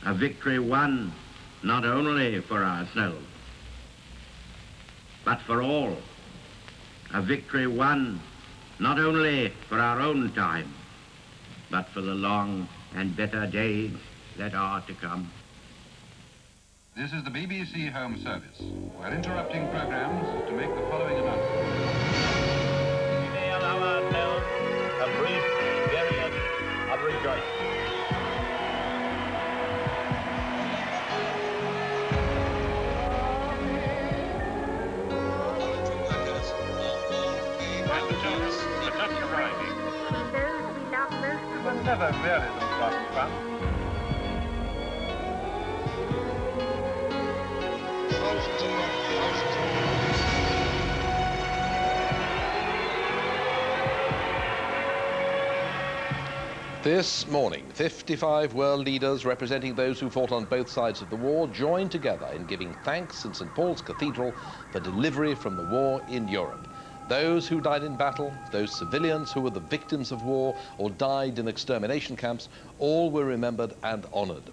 a victory won not only for ourselves, but for all. A victory won not only for our own time, but for the long and better days that are to come. This is the BBC Home Service. We're interrupting programs to make the following announcement. We may allow ourselves a brief period of rejoicing. Passengers are just arriving. But never really looked like fun. This morning, 55 world leaders representing those who fought on both sides of the war joined together in giving thanks in St. Paul's Cathedral for delivery from the war in Europe. Those who died in battle, those civilians who were the victims of war or died in extermination camps, all were remembered and honoured.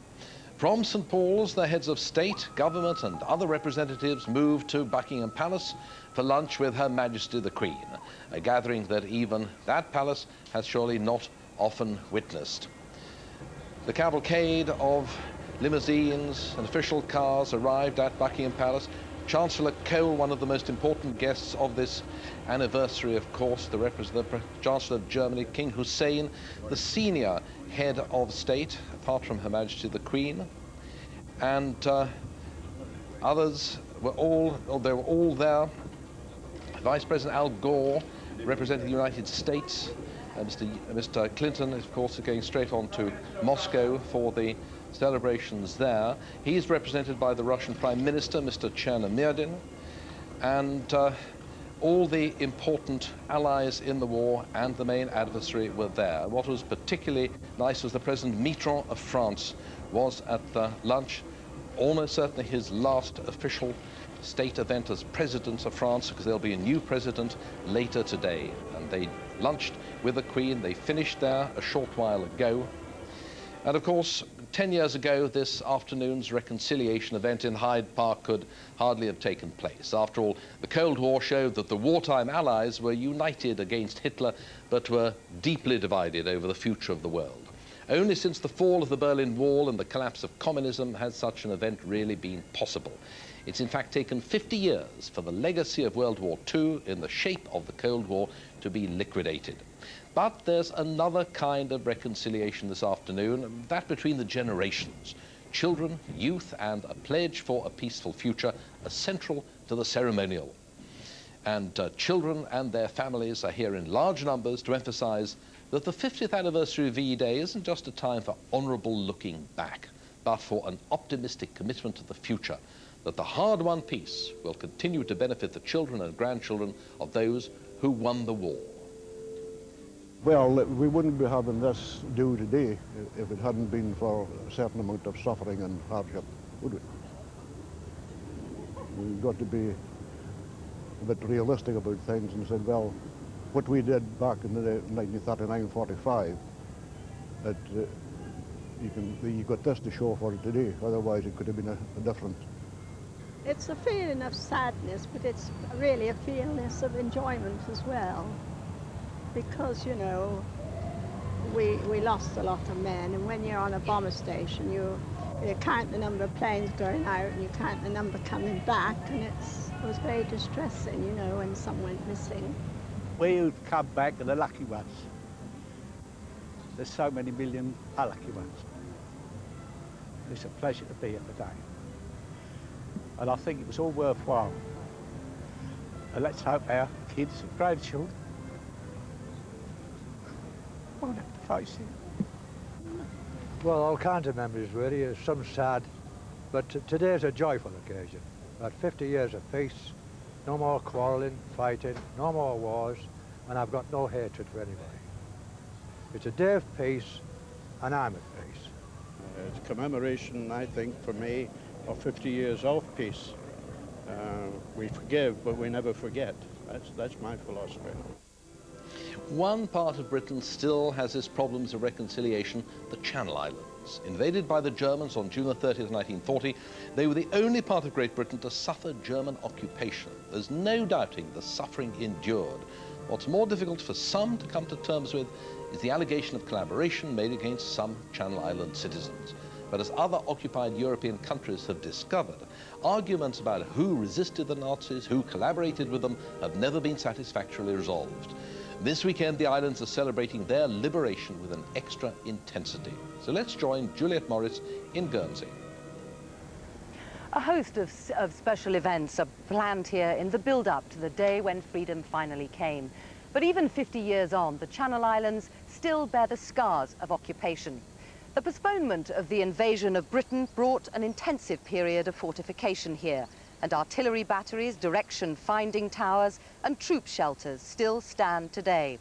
From St. Paul's, the heads of state, government and other representatives moved to Buckingham Palace for lunch with Her Majesty the Queen, a gathering that even that palace has surely not often witnessed. The cavalcade of limousines and official cars arrived at Buckingham Palace. Chancellor Cole, one of the most important guests of this anniversary, of course, the Chancellor of Germany, King Hussein, the senior head of state, apart from Her Majesty the Queen, and others were all there. Vice President Al Gore, representing the United States, Mr. Clinton, of course, is going straight on to Moscow for the celebrations there. He's represented by the Russian Prime Minister, Mr. Chernomyrdin, and all the important allies in the war and the main adversary were there. What was particularly nice was the President Mitterrand of France was at the lunch, almost certainly his last official state event as President of France, because there'll be a new president later today. And they lunched with the Queen. They finished there a short while ago. And of course, 10 years ago, this afternoon's reconciliation event in Hyde Park could hardly have taken place. After all, the Cold War showed that the wartime allies were united against Hitler, but were deeply divided over the future of the world. Only since the fall of the Berlin Wall and the collapse of communism has such an event really been possible. It's in fact taken 50 years for the legacy of World War II in the shape of the Cold War to be liquidated. But there's another kind of reconciliation this afternoon, that between the generations. Children, youth, and a pledge for a peaceful future are central to the ceremonial. And children and their families are here in large numbers to emphasize that the 50th anniversary of VE Day isn't just a time for honorable looking back, but for an optimistic commitment to the future, that the hard-won peace will continue to benefit the children and grandchildren of those who won the war. Well, we wouldn't be having this due today if it hadn't been for a certain amount of suffering and hardship, would we? We've got to be a bit realistic about things and said, well, what we did back in the 1939-45, that you got this to show for it today, otherwise it could have been a different. It's a feeling of sadness, but it's really a feeling of enjoyment as well. Because, you know, we lost a lot of men, and when you're on a bomber station, you count the number of planes going out and you count the number coming back, and it was very distressing, you know, when some went missing. We who've come back are the lucky ones. There's so many million unlucky ones. It's a pleasure to be here today. And I think it was all worthwhile. And let's hope our kids and grandchildren won't have to face it. Well, all kinds of memories really, some sad, but today's a joyful occasion. About 50 years of peace, no more quarrelling, fighting, no more wars, and I've got no hatred for anybody. It's a day of peace, and I'm at peace. It's a commemoration, I think, for me, of 50 years of peace. We forgive, but we never forget. That's my philosophy. One part of Britain still has its problems of reconciliation, the Channel Islands. Islands. Invaded by the Germans on June the 30th, 1940, they were the only part of Great Britain to suffer German occupation. There's no doubting the suffering endured. What's more difficult for some to come to terms with is the allegation of collaboration made against some Channel Island citizens. But as other occupied European countries have discovered, arguments about who resisted the Nazis, who collaborated with them, have never been satisfactorily resolved. This weekend, the islands are celebrating their liberation with an extra intensity. So let's join Juliet Morris in Guernsey. A host of special events are planned here in the build-up to the day when freedom finally came. But even 50 years on, the Channel Islands still bear the scars of occupation. The postponement of the invasion of Britain brought an intensive period of fortification here, and artillery batteries, direction-finding towers and troop shelters still stand today.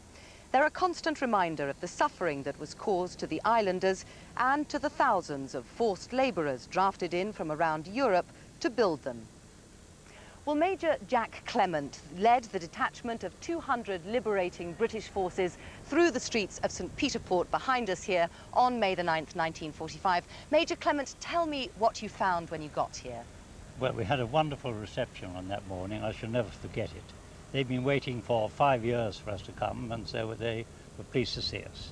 They're a constant reminder of the suffering that was caused to the islanders and to the thousands of forced labourers drafted in from around Europe to build them. Well, Major Jack Clement led the detachment of 200 liberating British forces through the streets of St. Peter Port behind us here on May the 9th, 1945. Major Clement, tell me what you found when you got here. Well, we had a wonderful reception on that morning. I shall never forget it. They'd been waiting for 5 years for us to come, and so they were pleased to see us.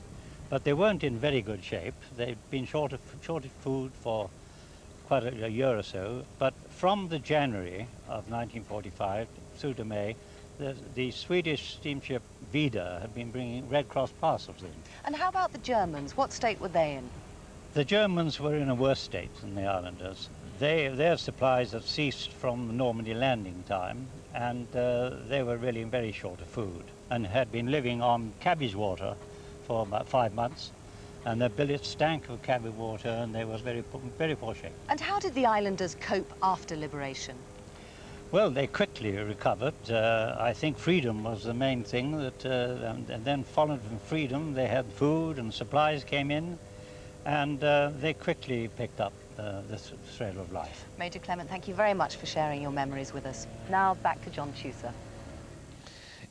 But they weren't in very good shape. They'd been short of food for quite a year or so, but from the January of 1945 through to May, the Swedish steamship Vida had been bringing Red Cross parcels in. And how about the Germans? What state were they in? The Germans were in a worse state than the islanders. Their supplies had ceased from the Normandy landing time, and they were really very short of food and had been living on cabbage water for about 5 months. And their billets stank of cabbage water, and they were very poor shape. And how did the islanders cope after liberation? Well, they quickly recovered. I think freedom was the main thing, and then followed from freedom, they had food and supplies came in, and they quickly picked up the thread of life. Major Clement, thank you very much for sharing your memories with us. Now back to John Chuser.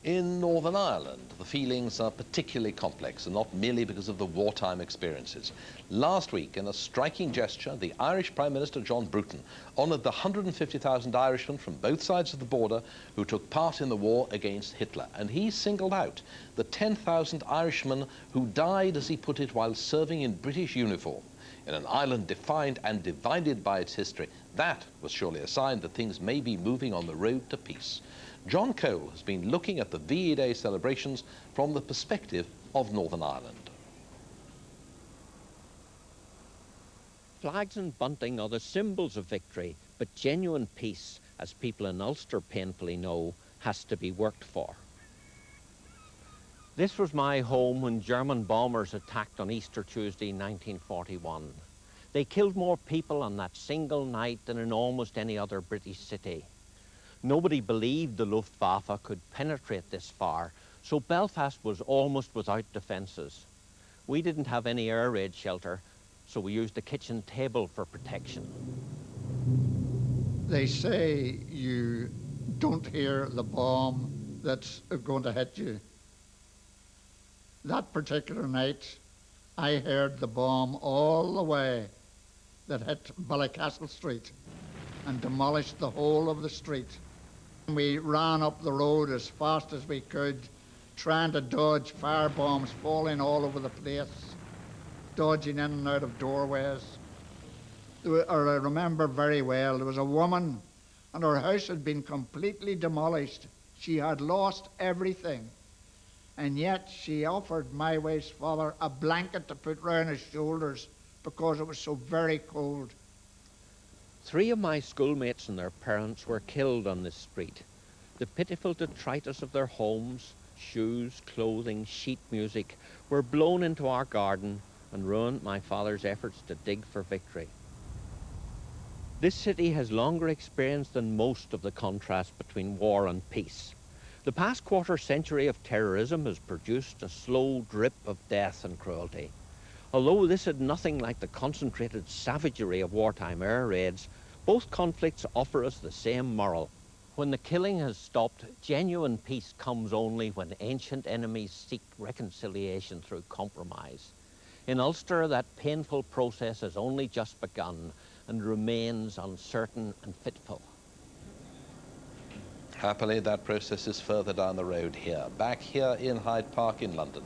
In Northern Ireland, the feelings are particularly complex, and not merely because of the wartime experiences. Last week, in a striking gesture, the Irish Prime Minister John Bruton honoured the 150,000 Irishmen from both sides of the border who took part in the war against Hitler. And he singled out the 10,000 Irishmen who died, as he put it, while serving in British uniform in an island defined and divided by its history. That was surely a sign that things may be moving on the road to peace. John Cole has been looking at the VE Day celebrations from the perspective of Northern Ireland. Flags and bunting are the symbols of victory, but genuine peace, as people in Ulster painfully know, has to be worked for. This was my home when German bombers attacked on Easter Tuesday 1941. They killed more people on that single night than in almost any other British city. Nobody believed the Luftwaffe could penetrate this far, so Belfast was almost without defences. We didn't have any air raid shelter, so we used the kitchen table for protection. They say you don't hear the bomb that's going to hit you. That particular night, I heard the bomb all the way that hit Ballycastle Street and demolished the whole of the street. We ran up the road as fast as we could, trying to dodge fire bombs falling all over the place, dodging in and out of doorways. I remember very well, there was a woman and her house had been completely demolished. She had lost everything. And yet she offered my wife's father a blanket to put round his shoulders because it was so very cold. 3 of my schoolmates and their parents were killed on this street. The pitiful detritus of their homes, shoes, clothing, sheet music were blown into our garden and ruined my father's efforts to dig for victory. This city has longer experience than most of the contrast between war and peace. The past quarter century of terrorism has produced a slow drip of death and cruelty. Although this had nothing like the concentrated savagery of wartime air raids, both conflicts offer us the same moral. When the killing has stopped, genuine peace comes only when ancient enemies seek reconciliation through compromise. In Ulster, that painful process has only just begun and remains uncertain and fitful. Happily, that process is further down the road here, back here in Hyde Park in London.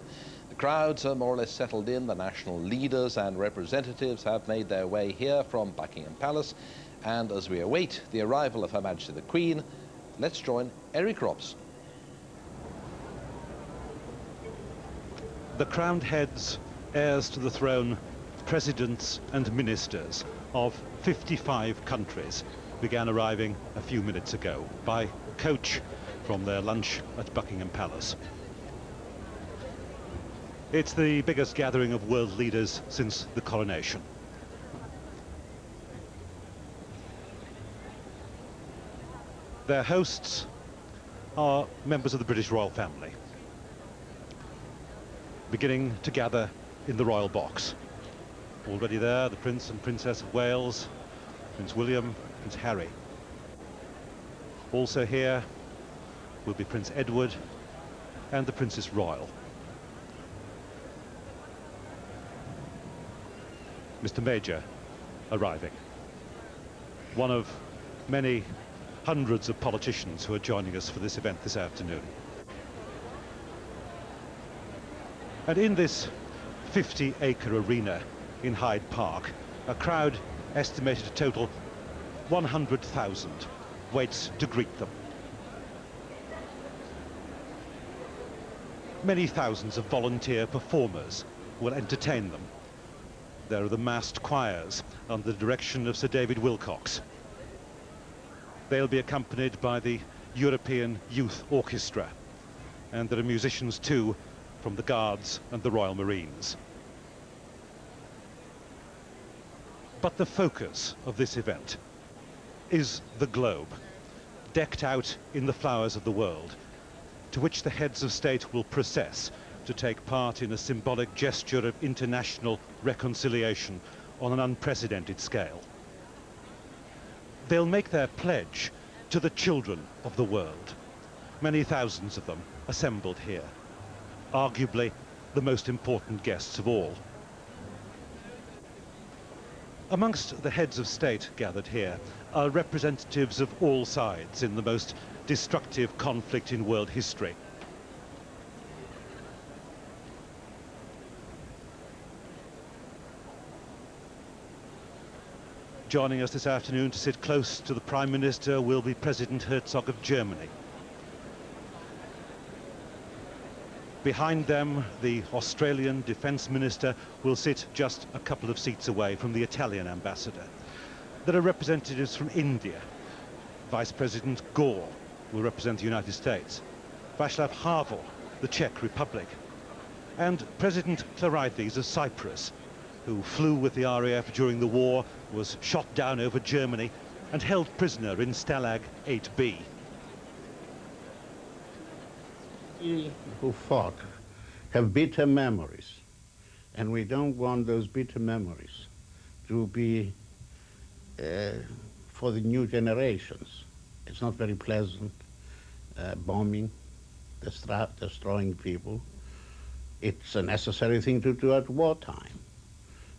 The crowds are more or less settled in. The national leaders and representatives have made their way here from Buckingham Palace. And as we await the arrival of Her Majesty the Queen, let's join Eric Robson. The crowned heads, heirs to the throne, presidents and ministers of 55 countries began arriving a few minutes ago by coach from their lunch at Buckingham Palace. It's the biggest gathering of world leaders since the coronation. Their hosts are members of the British royal family, beginning to gather in the royal box. Already there, the Prince and Princess of Wales, Prince William, Prince Harry. Also here will be Prince Edward and the Princess Royal. Mr. Major arriving. One of many hundreds of politicians who are joining us for this event this afternoon. And in this 50-acre arena in Hyde Park, a crowd estimated to total 100,000 waits to greet them. Many thousands of volunteer performers will entertain them. There are the massed choirs under the direction of Sir David Wilcox. They'll be accompanied by the European Youth Orchestra, and there are musicians too from the Guards and the Royal Marines. But the focus of this event is the globe, decked out in the flowers of the world, to which the heads of state will process to take part in a symbolic gesture of international reconciliation on an unprecedented scale. They'll make their pledge to the children of the world, many thousands of them assembled here, arguably the most important guests of all. Amongst the heads of state gathered here are representatives of all sides in the most destructive conflict in world history. Joining us this afternoon to sit close to the Prime Minister will be President Herzog of Germany. Behind them, the Australian Defence Minister will sit just a couple of seats away from the Italian ambassador. There are representatives from India. Vice President Gore will represent the United States. Václav Havel, the Czech Republic. And President Clarides of Cyprus, who flew with the RAF during the war, was shot down over Germany and held prisoner in Stalag 8B. We who fought have bitter memories, and we don't want those bitter memories to be for the new generations. It's not very pleasant, bombing, destroying people. It's a necessary thing to do at wartime,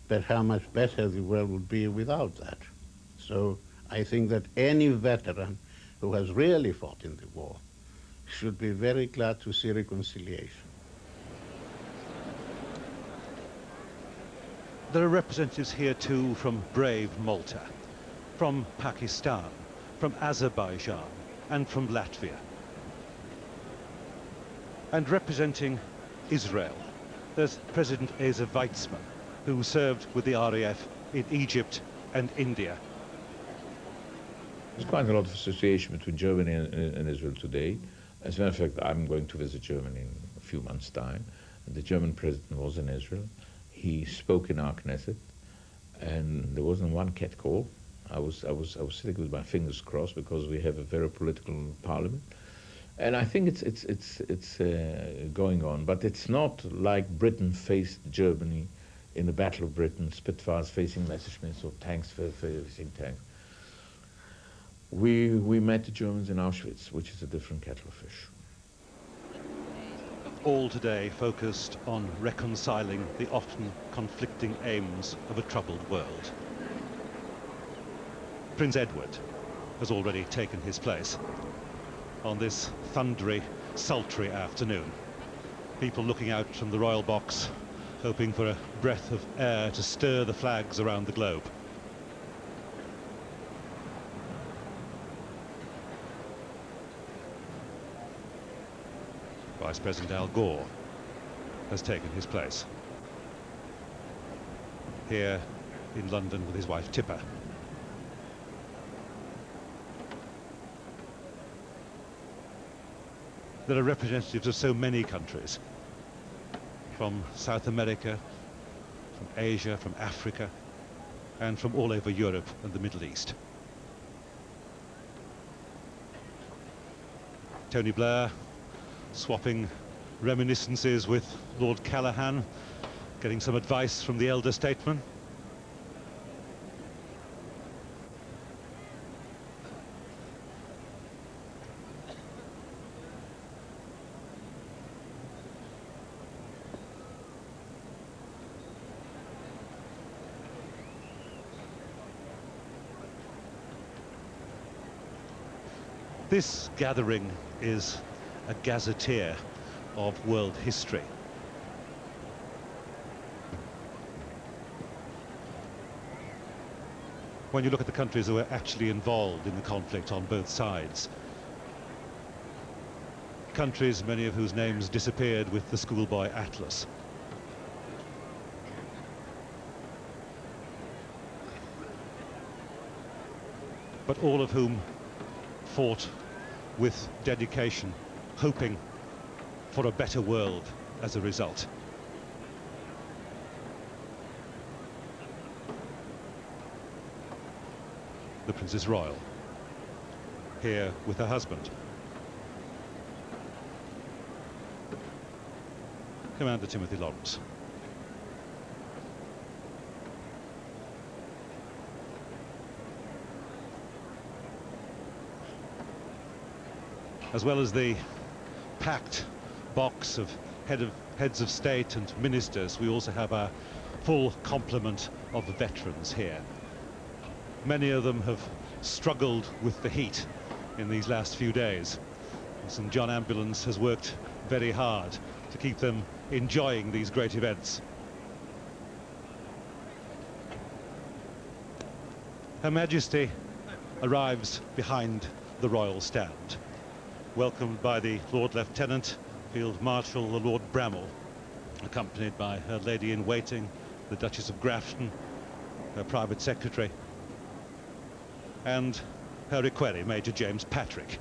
but how much better the world would be without that. So I think that any veteran who has really fought in the war should be very glad to see reconciliation. There are representatives here too from brave Malta, from Pakistan, from Azerbaijan, and from Latvia. And representing Israel, there's President Asa Weizmann, who served with the RAF in Egypt and India. There's quite a lot of association between Germany and Israel today. As a matter of fact, I'm going to visit Germany in a few months' time. The German president was in Israel. He spoke in our Knesset, and there wasn't one catcall. I was sitting with my fingers crossed because we have a very political parliament, and I think it's going on. But it's not like Britain faced Germany in the Battle of Britain, Spitfires facing Messerschmitts or tanks facing tanks. We met the Germans in Auschwitz, which is a different kettle of fish. all today focused on reconciling the often conflicting aims of a troubled world. Prince Edward has already taken his place on this thundery, sultry afternoon. People looking out from the royal box, hoping for a breath of air to stir the flags around the globe. Vice President Al Gore has taken his place here in London with his wife Tipper. There are representatives of so many countries, from South America, from Asia, from Africa, and from all over Europe and the Middle East. Tony Blair swapping reminiscences with Lord Callaghan, getting some advice from the elder statesman. This gathering is a gazetteer of world history. When you look at the countries who are actually involved in the conflict on both sides, countries many of whose names disappeared with the schoolboy atlas. But all of whom fought with dedication, hoping for a better world as a result. The Princess Royal, here with her husband. Commander Timothy Lawrence. As well as the packed box of heads of state and ministers, we also have our full complement of veterans here. Many of them have struggled with the heat in these last few days. St John Ambulance has worked very hard to keep them enjoying these great events. Her Majesty arrives behind the royal stand, welcomed by the Lord Lieutenant, Field Marshal the Lord Bramall, accompanied by her lady-in-waiting, the Duchess of Grafton, her private secretary, and her equerry, Major James Patrick.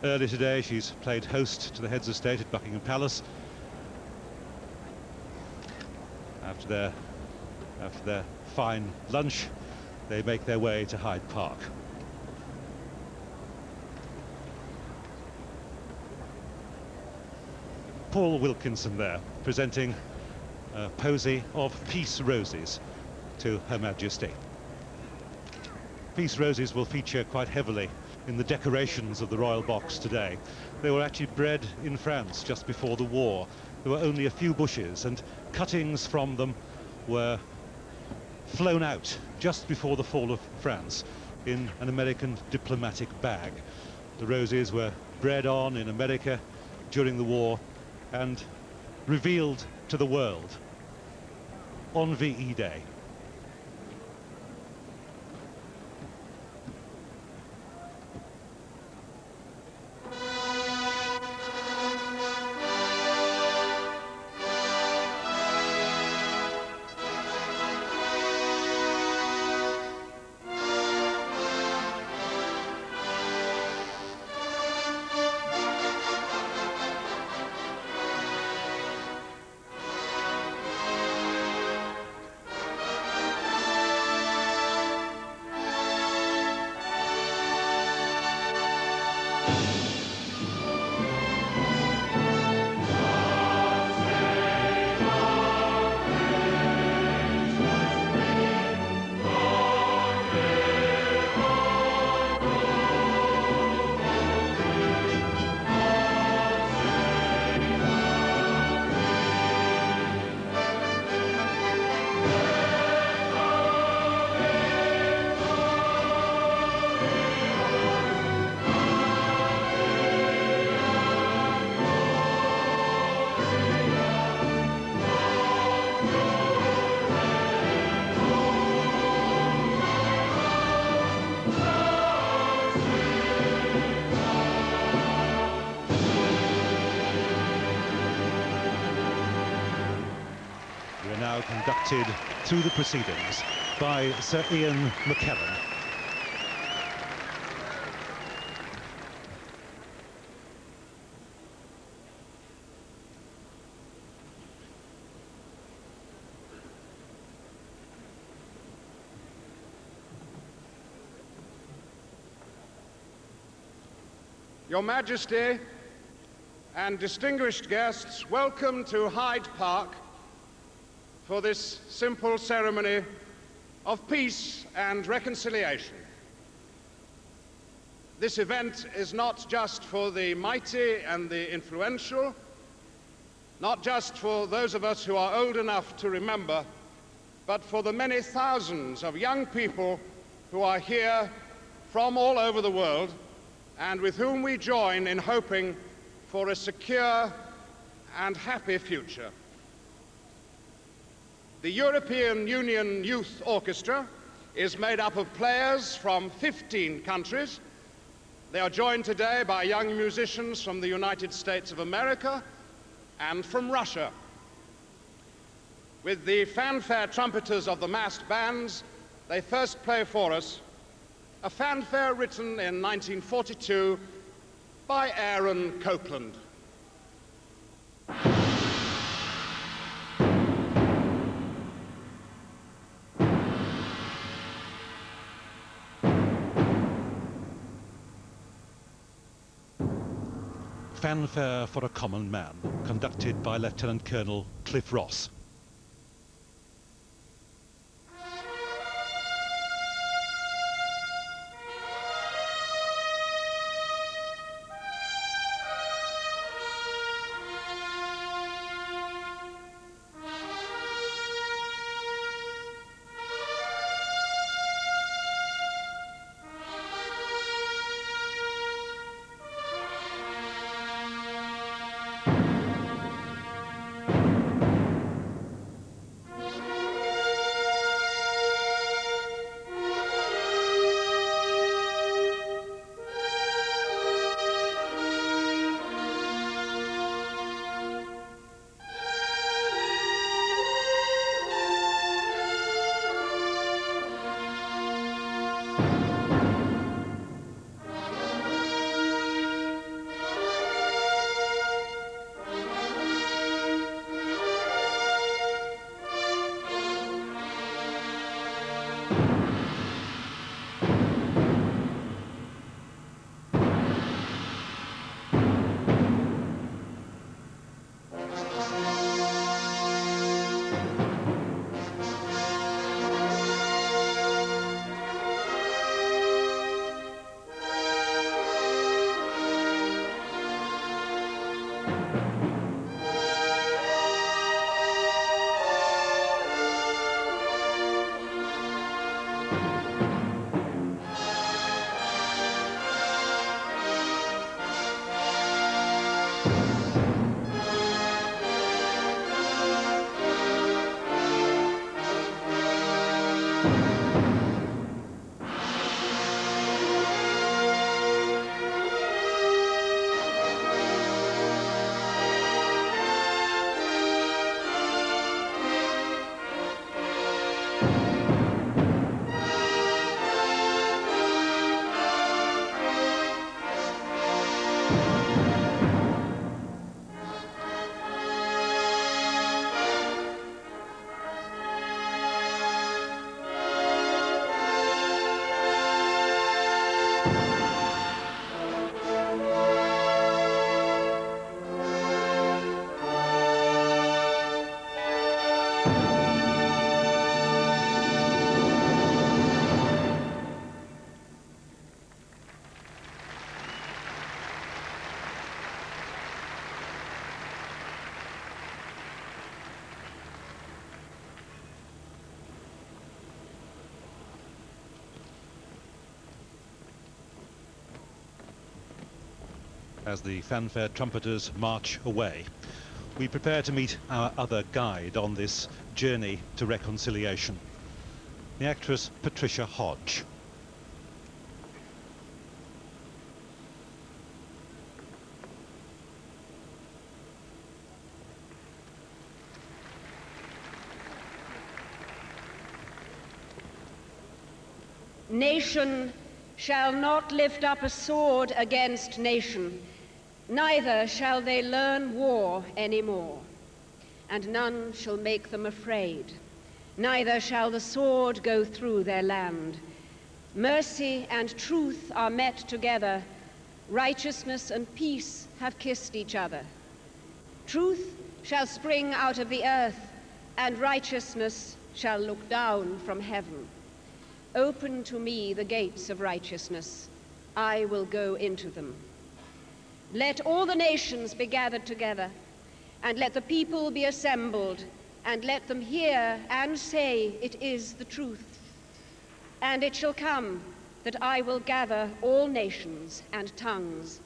Early today, she's played host to the heads of state at Buckingham Palace. After their fine lunch, they make their way to Hyde Park. Paul Wilkinson there, presenting a posy of peace roses to Her Majesty. Peace roses will feature quite heavily in the decorations of the royal box today. They were actually bred in France just before the war. There were only a few bushes, and cuttings from them were flown out just before the fall of France in an American diplomatic bag. The roses were bred on in America during the war and revealed to the world on VE Day. We are now conducted through the proceedings by Sir Ian McKellen. Your Majesty and distinguished guests, welcome to Hyde Park for this simple ceremony of peace and reconciliation. This event is not just for the mighty and the influential, not just for those of us who are old enough to remember, but for the many thousands of young people who are here from all over the world and with whom we join in hoping for a secure and happy future. The European Union Youth Orchestra is made up of players from 15 countries. They are joined today by young musicians from the United States of America and from Russia. With the fanfare trumpeters of the massed bands, they first play for us a fanfare written in 1942 by Aaron Copland. Fanfare for a Common Man, conducted by Lieutenant Colonel Cliff Ross. As the fanfare trumpeters march away, we prepare to meet our other guide on this journey to reconciliation, the actress Patricia Hodge. Nation shall not lift up a sword against nation, neither shall they learn war any more. And none shall make them afraid, neither shall the sword go through their land. Mercy and truth are met together, righteousness and peace have kissed each other. Truth shall spring out of the earth, and righteousness shall look down from heaven. Open to me the gates of righteousness, I will go into them. Let all the nations be gathered together, and let the people be assembled, and let them hear and say, it is the truth. And it shall come that I will gather all nations and tongues,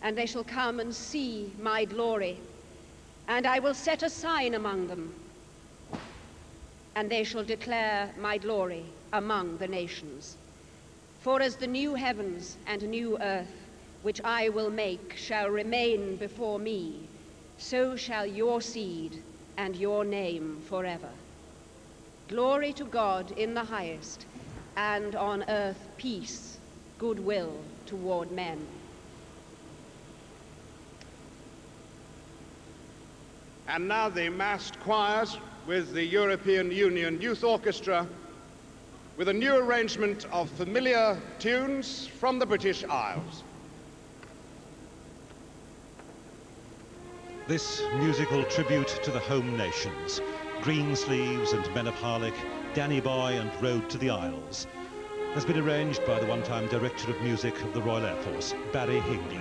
and they shall come and see my glory. And I will set a sign among them, and they shall declare my glory among the nations. For as the new heavens and new earth, which I will make, shall remain before me, so shall your seed and your name forever. Glory to God in the highest, and on earth peace, goodwill toward men. And now the massed choirs with the European Union Youth Orchestra, with a new arrangement of familiar tunes from the British Isles. This musical tribute to the home nations, Greensleeves and Men of Harlech, Danny Boy and Road to the Isles, has been arranged by the one-time Director of Music of the Royal Air Force, Barry Hingley.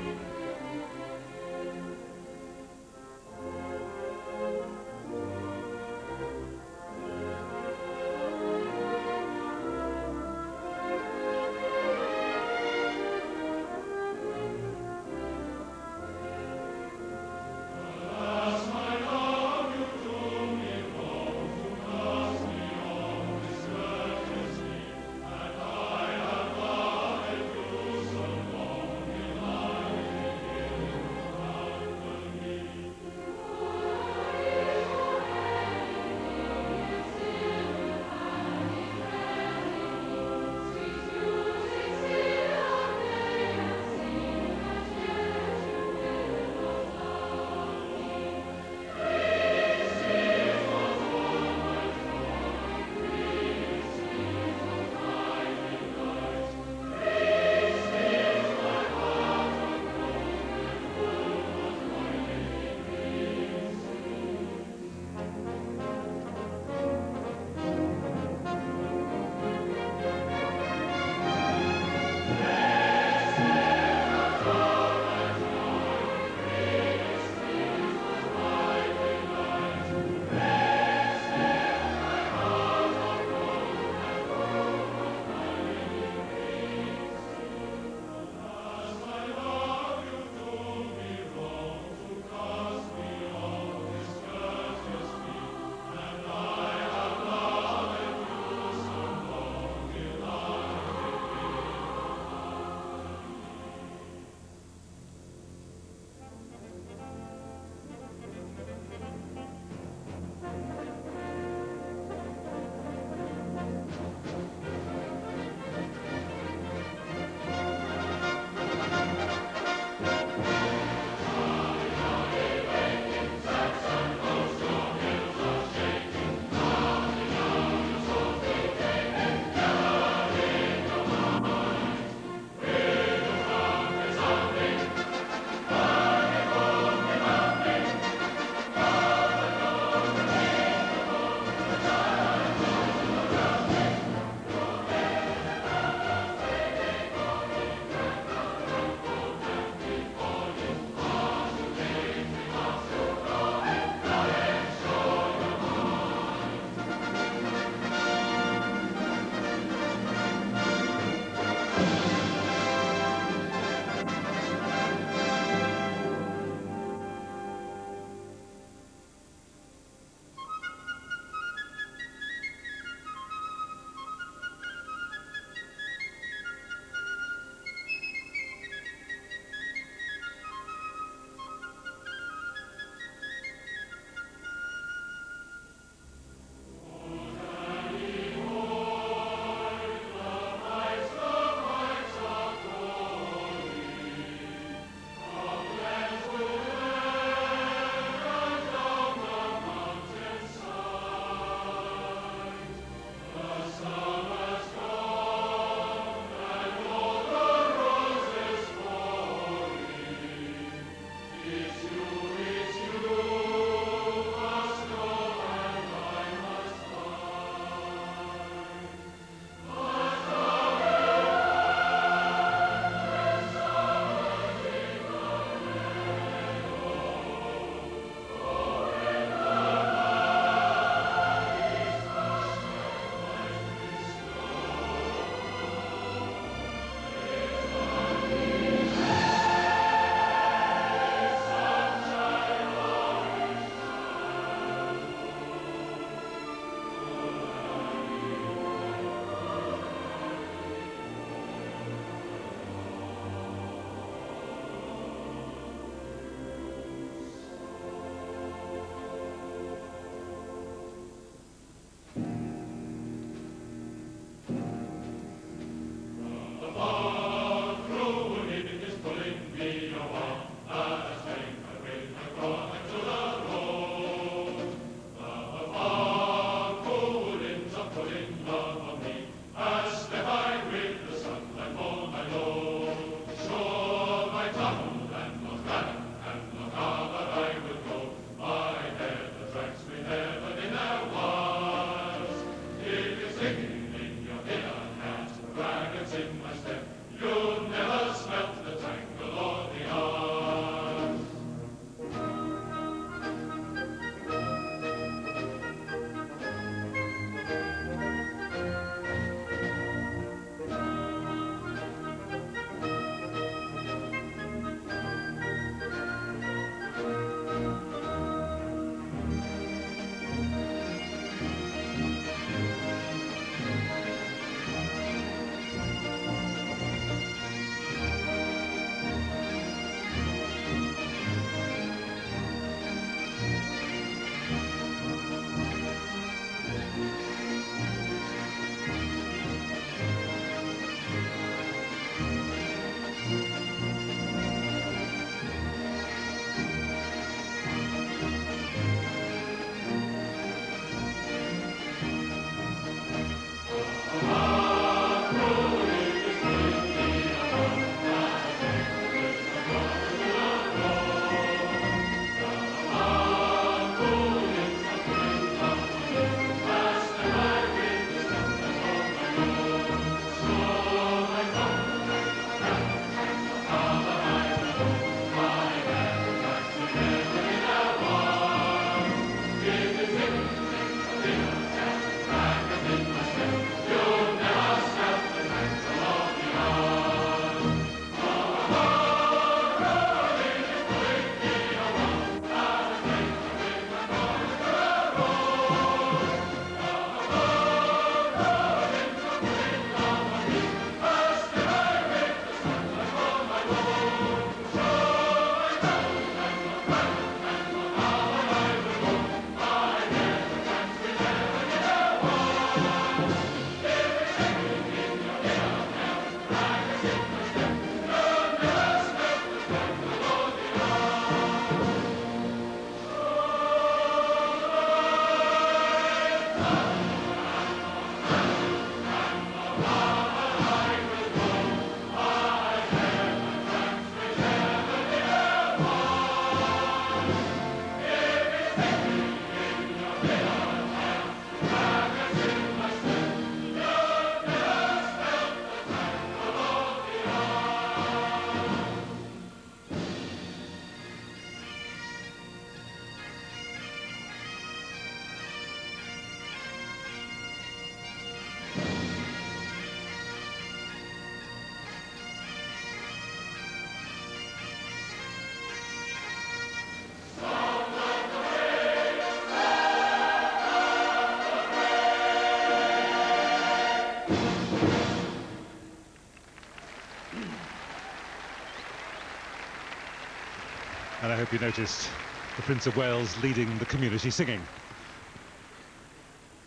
hope you noticed the Prince of Wales leading the community singing.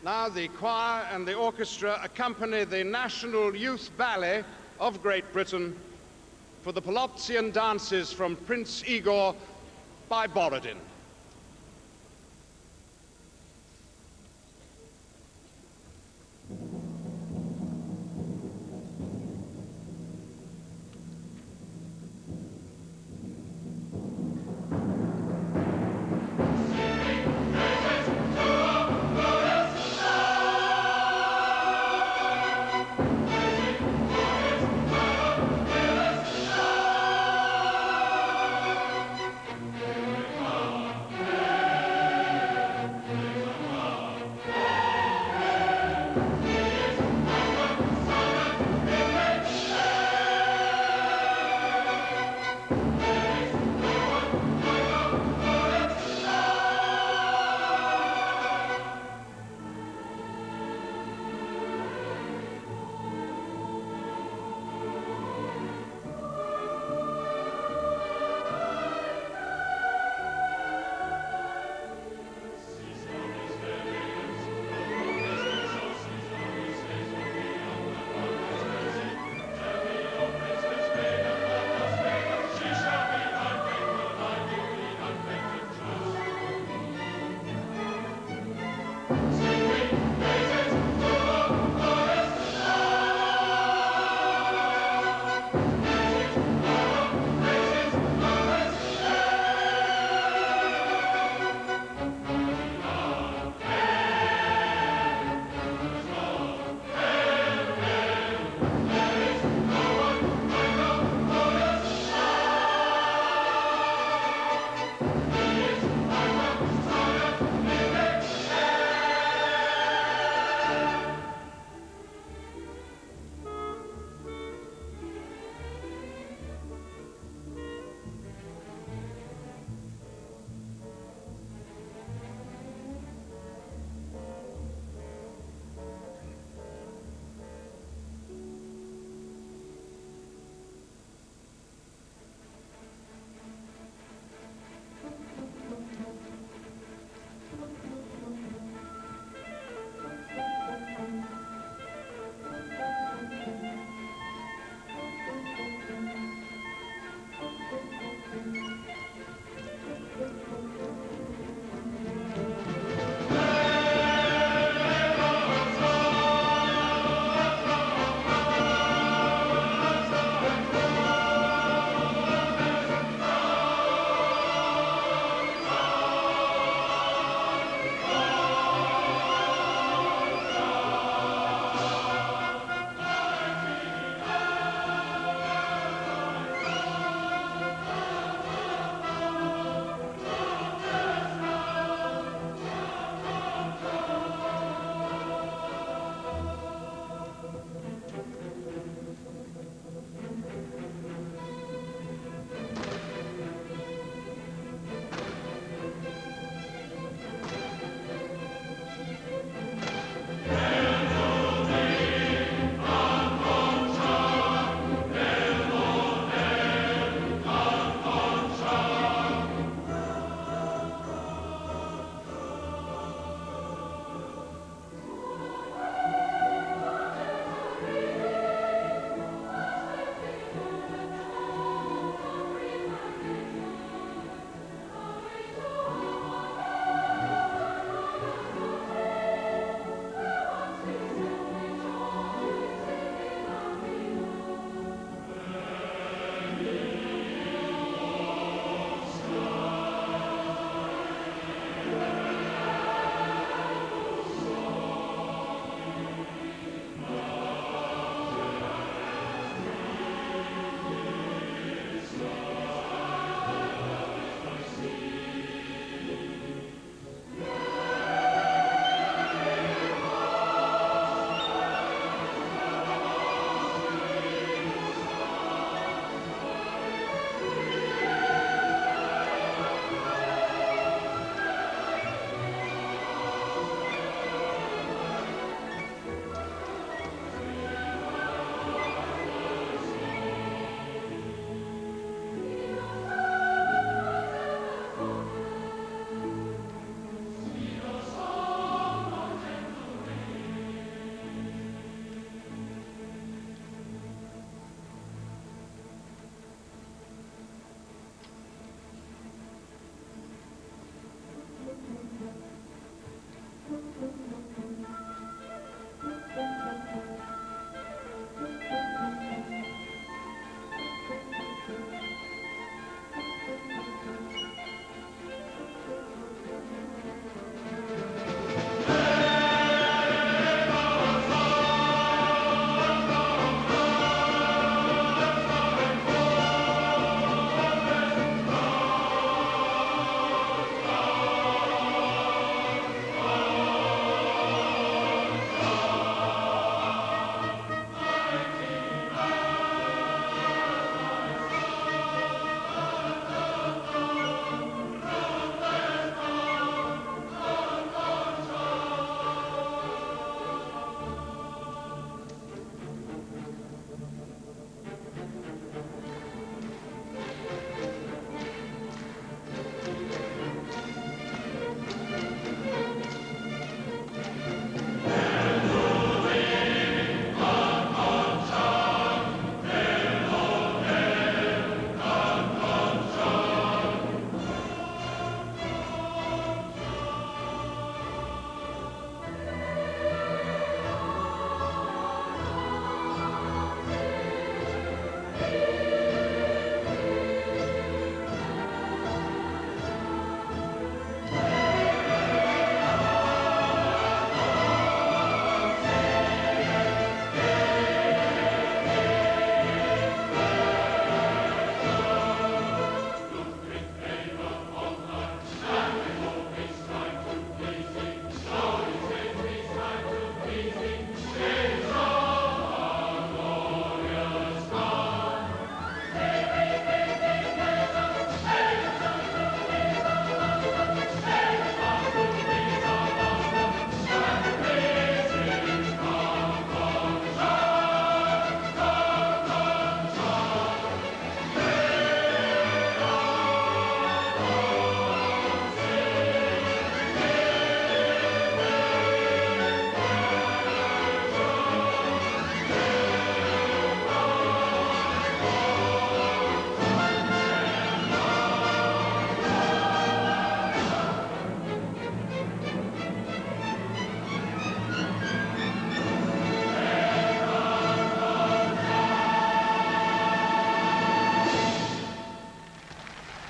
Now the choir and the orchestra accompany the National Youth Ballet of Great Britain for the Pelopian dances from Prince Igor by Borodin.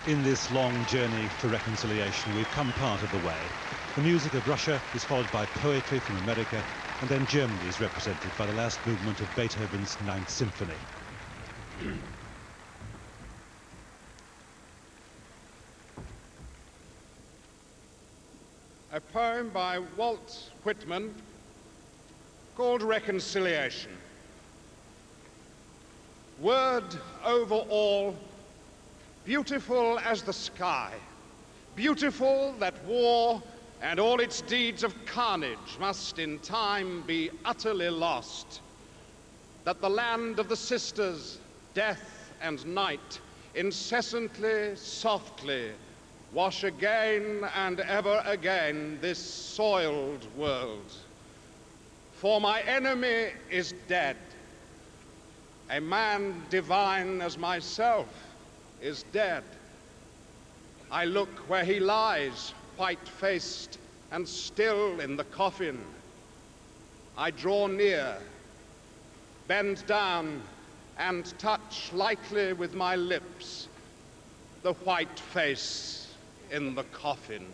In this long journey to reconciliation, we've come part of the way. The music of Russia is followed by poetry from America, and then Germany is represented by the last movement of Beethoven's Ninth Symphony. A poem by Walt Whitman called Reconciliation. Word over all, beautiful as the sky, beautiful that war and all its deeds of carnage must in time be utterly lost, that the land of the sisters, death and night, incessantly, softly, wash again and ever again this soiled world. For my enemy is dead. A man divine as myself is dead. I look where he lies, white-faced and still in the coffin. I draw near, bend down, and touch lightly with my lips the white face in the coffin.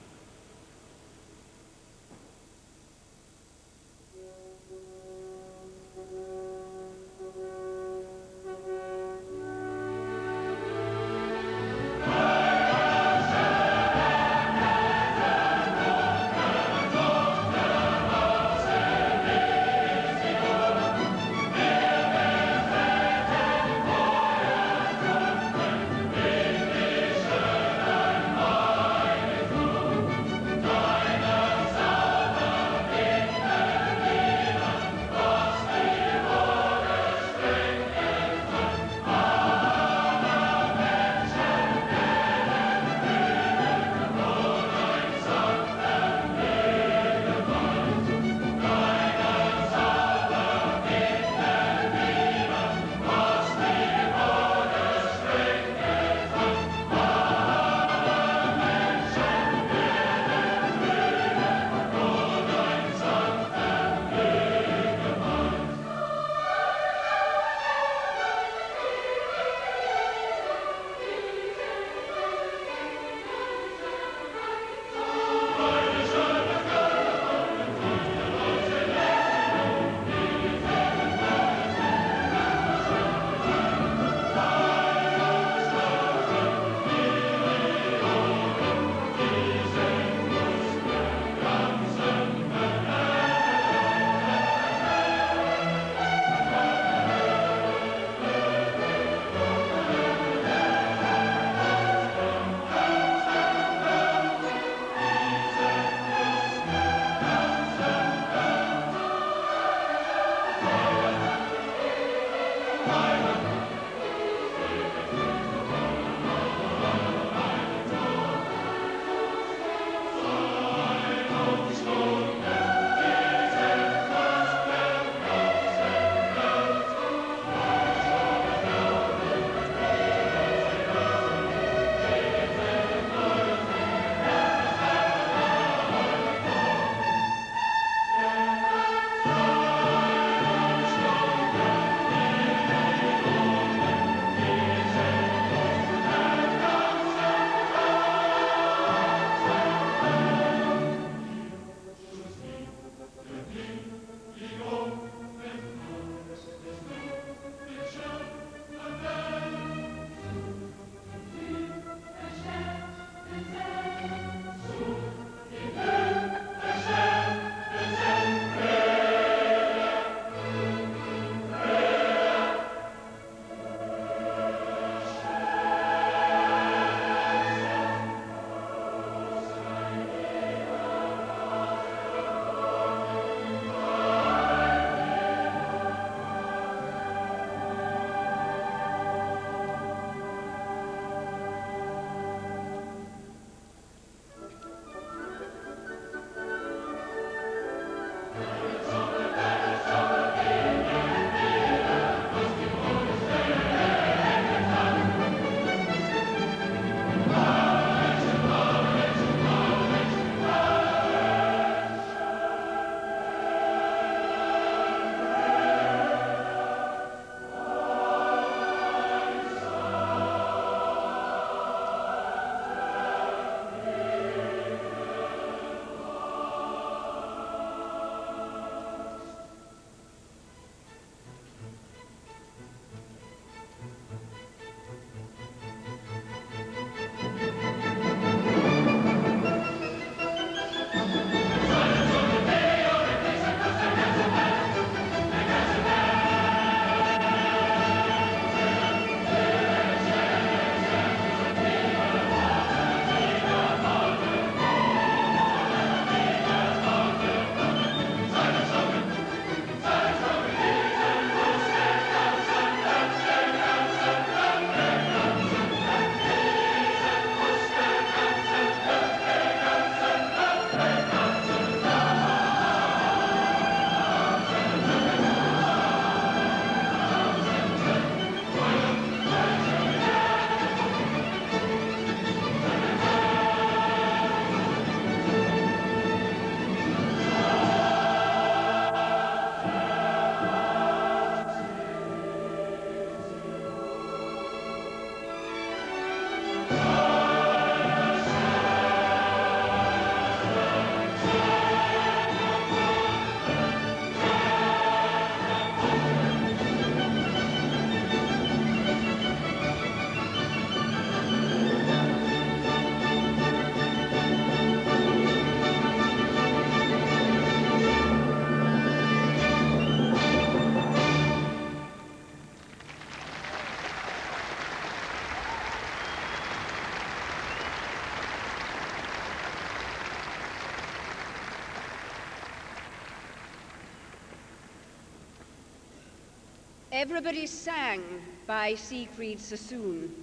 Everybody sang by Siegfried Sassoon.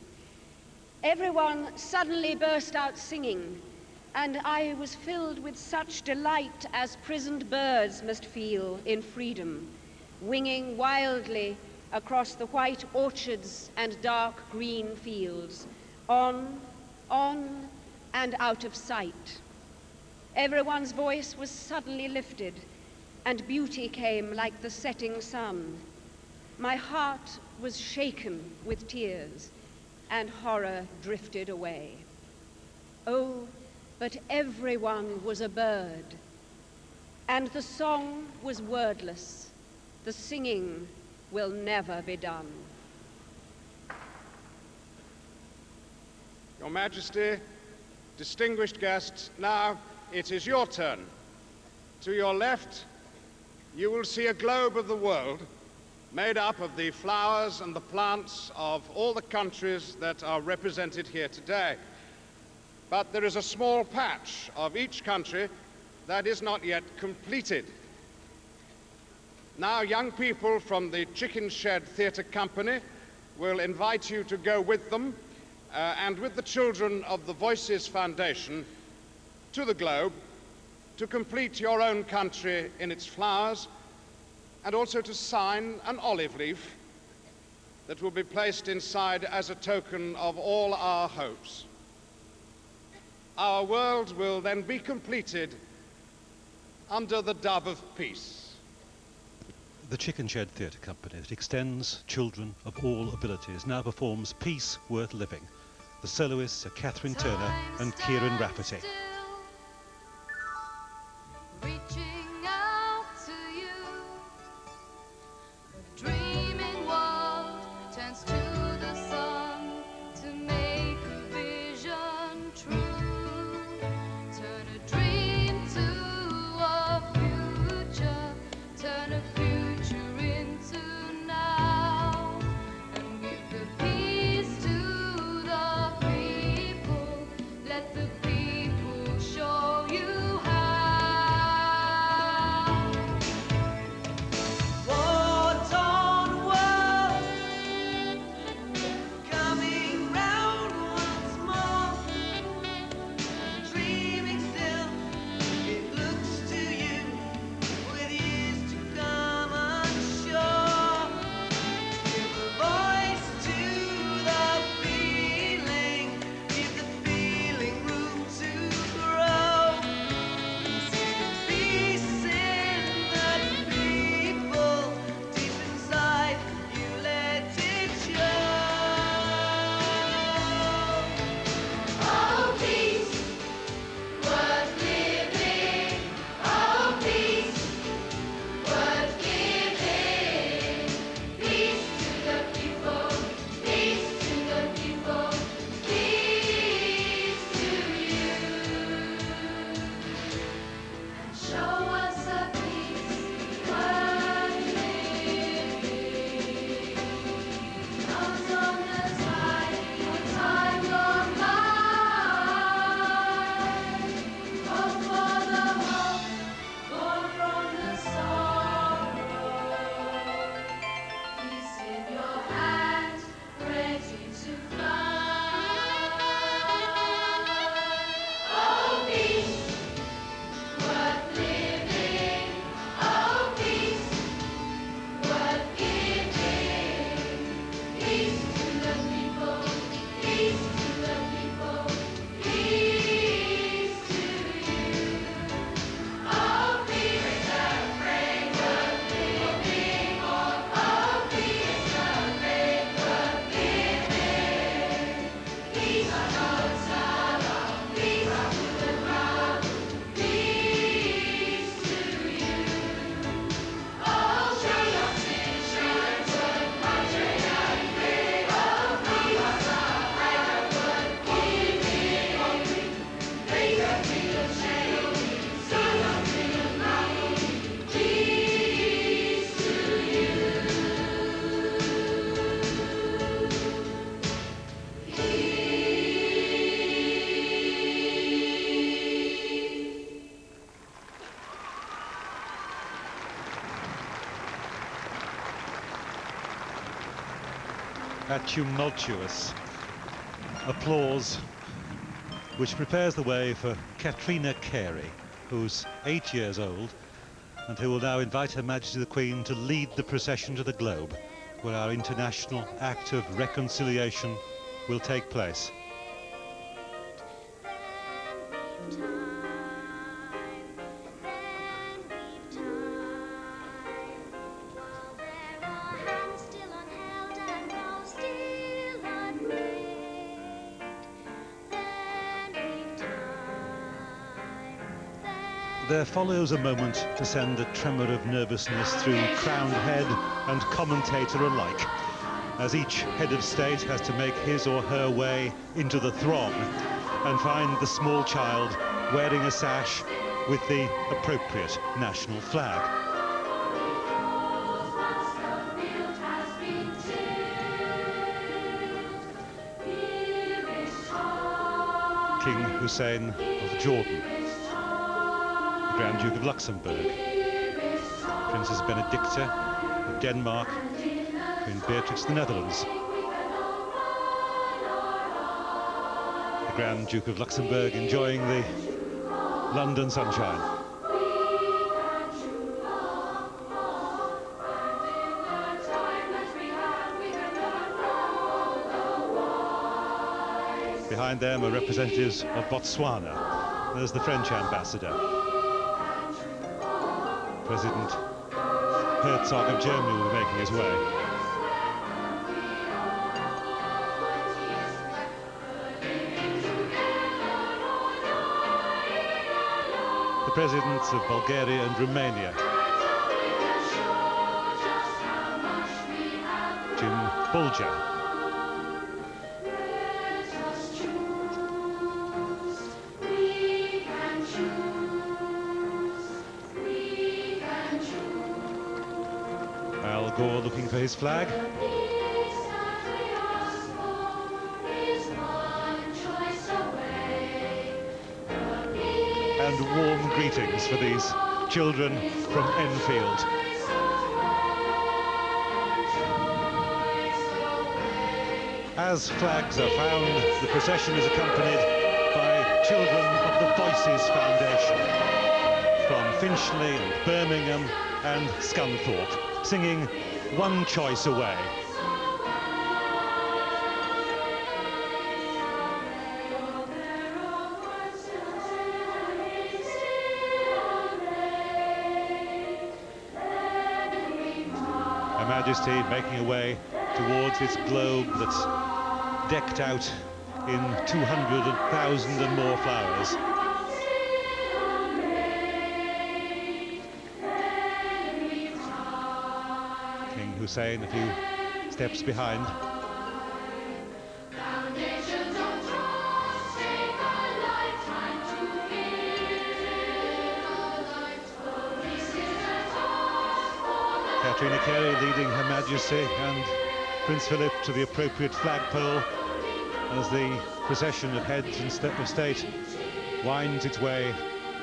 Everyone suddenly burst out singing, and I was filled with such delight as prisoned birds must feel in freedom, winging wildly across the white orchards and dark green fields, on, and out of sight. Everyone's voice was suddenly lifted, and beauty came like the setting sun. My heart was shaken with tears, and horror drifted away. Oh, but everyone was a bird, and the song was wordless. The singing will never be done. Your Majesty, distinguished guests, now it is your turn. To your left, you will see a globe of the world made up of the flowers and the plants of all the countries that are represented here today. But there is a small patch of each country that is not yet completed. Now, young people from the Chicken Shed Theatre Company will invite you to go with them and with the children of the Voices Foundation to the globe to complete your own country in its flowers, and also to sign an olive leaf that will be placed inside as a token of all our hopes. Our world will then be completed under the dove of peace. The Chicken Shed Theatre Company, that extends children of all abilities, now performs Peace Worth Living. The soloists are Catherine Turner and Kieran Rafferty. Reaching out to you, a dreaming world turns to the sun to make a vision true. Turn a dream to a future, turn a future into now, and give the peace to the people. Let the people that tumultuous applause which prepares the way for Katrina Carey, who's 8 years old and who will now invite Her Majesty the Queen to lead the procession to the Globe, where our international act of reconciliation will take place. There follows a moment to send a tremor of nervousness through crowned head and commentator alike, as each head of state has to make his or her way into the throng and find the small child wearing a sash with the appropriate national flag. King Hussein of Jordan, Grand Duke of Luxembourg, Princess Benedicta of Denmark, Queen Beatrix of the Netherlands, the Grand Duke of Luxembourg enjoying the London sunshine. Behind them are representatives of Botswana. There's the French ambassador. President Herzog of Germany will be making his way. The presidents of Bulgaria and Romania. Jim Bulger. Al Gore looking for his flag. And warm greetings for these children from Enfield. As flags are found, the procession is accompanied by children of the Voices Foundation from Finchley and Birmingham and Scunthorpe, singing One Choice Away. Her Majesty making her way towards this globe that's decked out in 200,000 and more flowers. King Hussein a few steps behind. Katrina Carey leading Her Majesty and Prince Philip to the appropriate flagpole as the procession of heads of state winds its way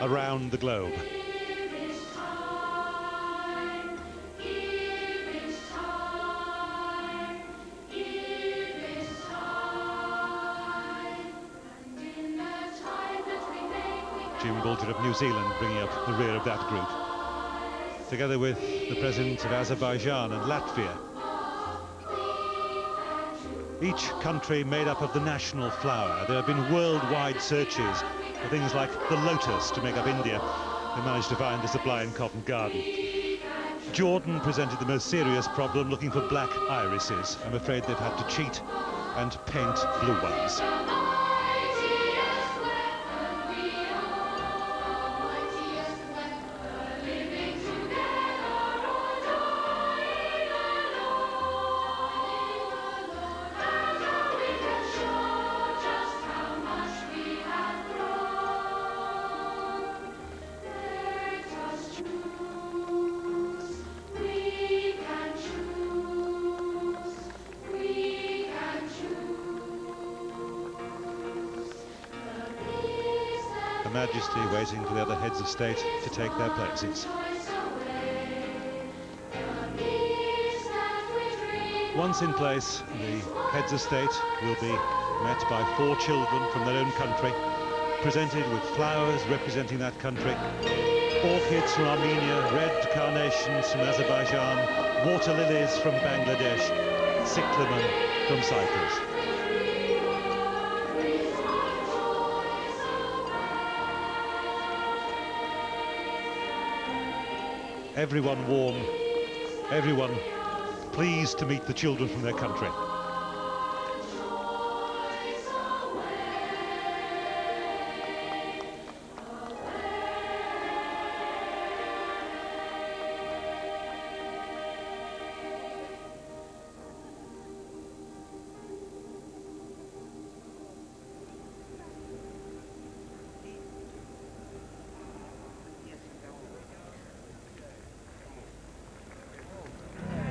around the globe. Jim Bulger of New Zealand bringing up the rear of that group, together with the President of Azerbaijan and Latvia. Each country made up of the national flower. There have been worldwide searches for things like the lotus to make up India. They managed to find the supply in Covent Garden. Jordan presented the most serious problem, looking for black irises. I'm afraid they've had to cheat and paint blue ones. Majesty waiting for the other heads of state to take their places. Once in place, the heads of state will be met by 4 children from their own country, presented with flowers representing that country, orchids from Armenia, red carnations from Azerbaijan, water lilies from Bangladesh, cyclamen from Cyprus. Everyone warm, everyone pleased to meet the children from their country.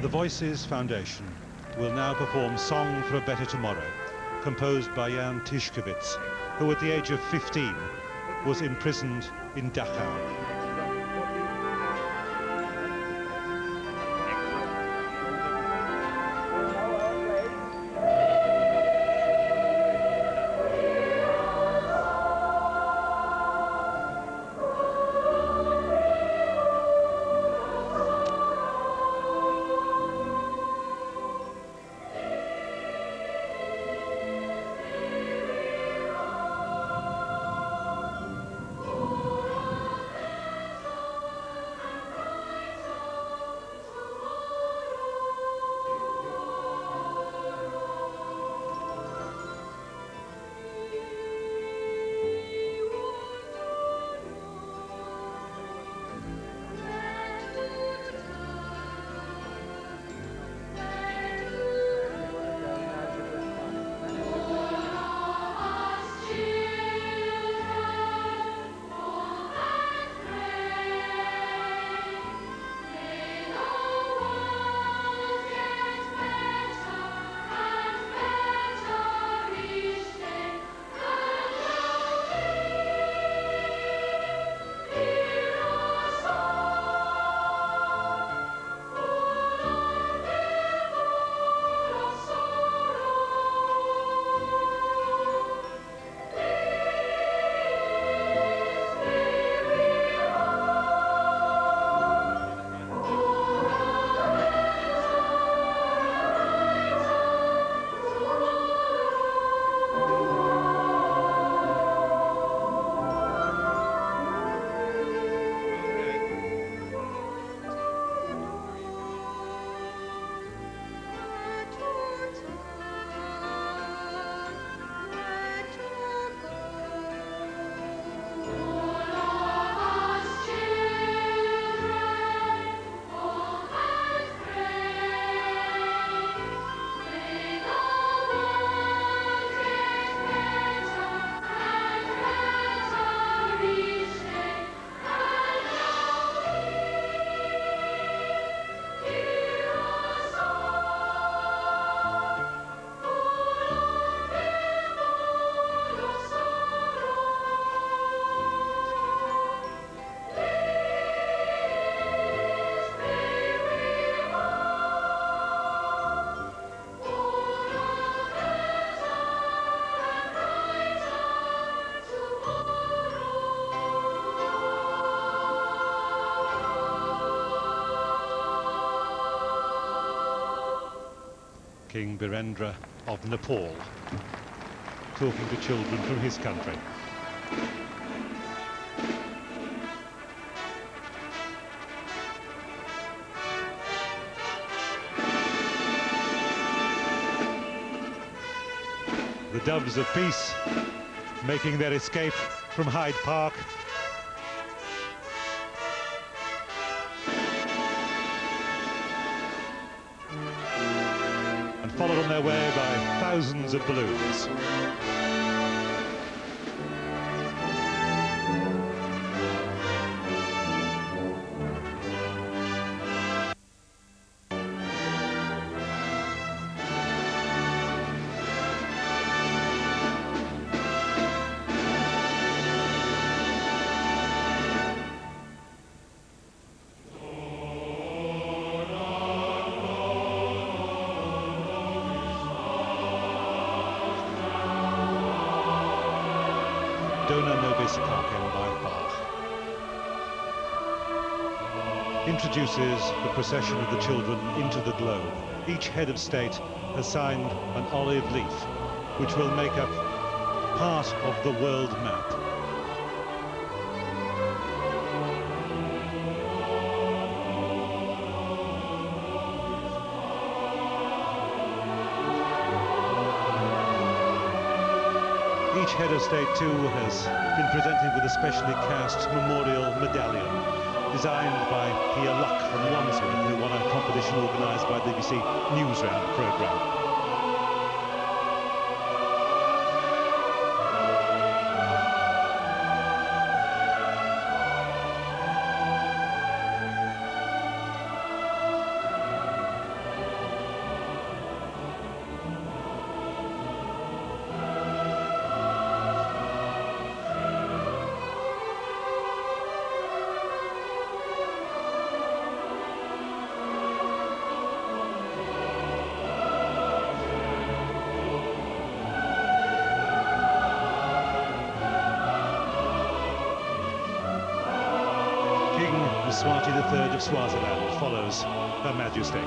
The Voices Foundation will now perform Song for a Better Tomorrow, composed by Jan Tyszkiewicz, who at the age of 15 was imprisoned in Dachau. King Birendra of Nepal, talking to children from his country. The Doves of Peace making their escape from Hyde Park. And followed on their way by thousands of balloons. famous Park by Park. Introduces the procession of the children into the globe. Each head of state has signed an olive leaf, which will make up part of the world map. Each head of state, too, has been presented with a specially cast memorial medallion designed by Peter Hylton from Wandsworth, who won a competition organised by the BBC Newsround programme. Swati III of Swaziland follows Her Majesty.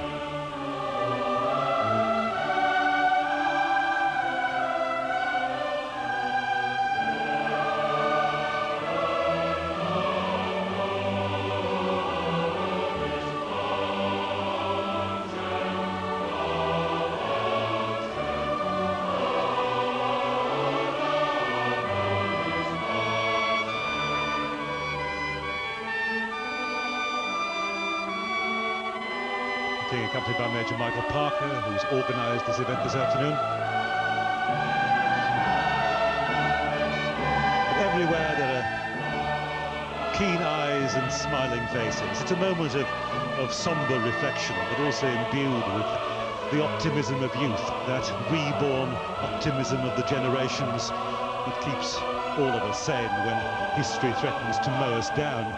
Being accompanied by Major Michael Parker, who's organised this event this afternoon. But everywhere there are keen eyes and smiling faces. It's a moment of sombre reflection, but also imbued with the optimism of youth, that reborn optimism of the generations that keeps all of us sane when history threatens to mow us down.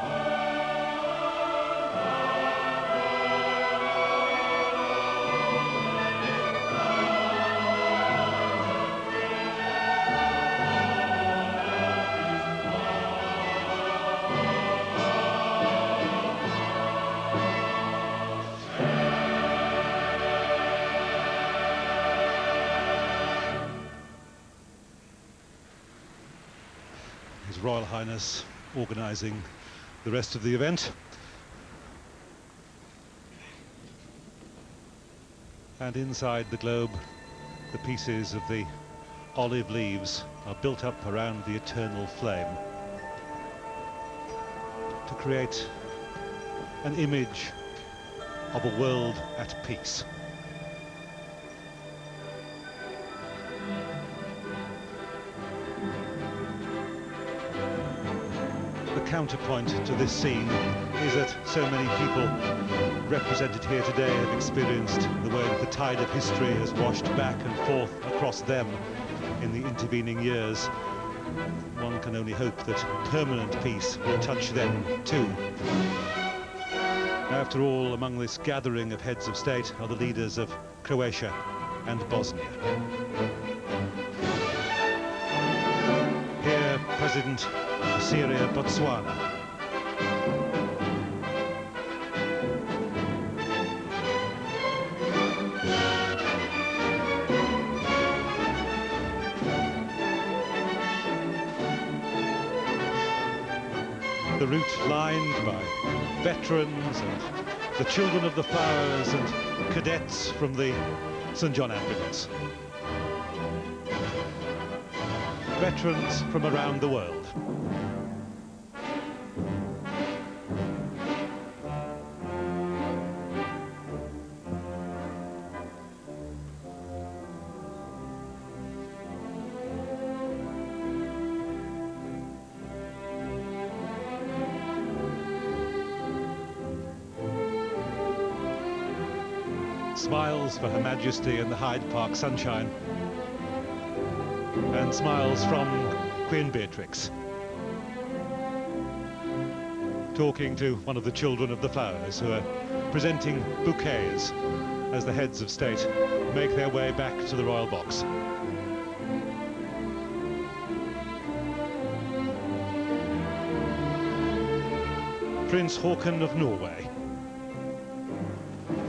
His Royal Highness organising the rest of the event. And inside the globe, the pieces of the olive leaves are built up around the eternal flame to create an image of a world at peace. The counterpoint to this scene is that so many people represented here today have experienced the way that the tide of history has washed back and forth across them in the intervening years. One can only hope that permanent peace will touch them too. After all, among this gathering of heads of state are the leaders of Croatia and Bosnia. Here, President of Syria, Botswana. The route lined by veterans and the children of the flowers and cadets from the St. John Ambulance. Veterans from around the world. Smiles for Her Majesty in the Hyde Park sunshine, and smiles from Queen Beatrix, talking to one of the children of the flowers who are presenting bouquets as the heads of state make their way back to the royal box. Prince Haakon of Norway,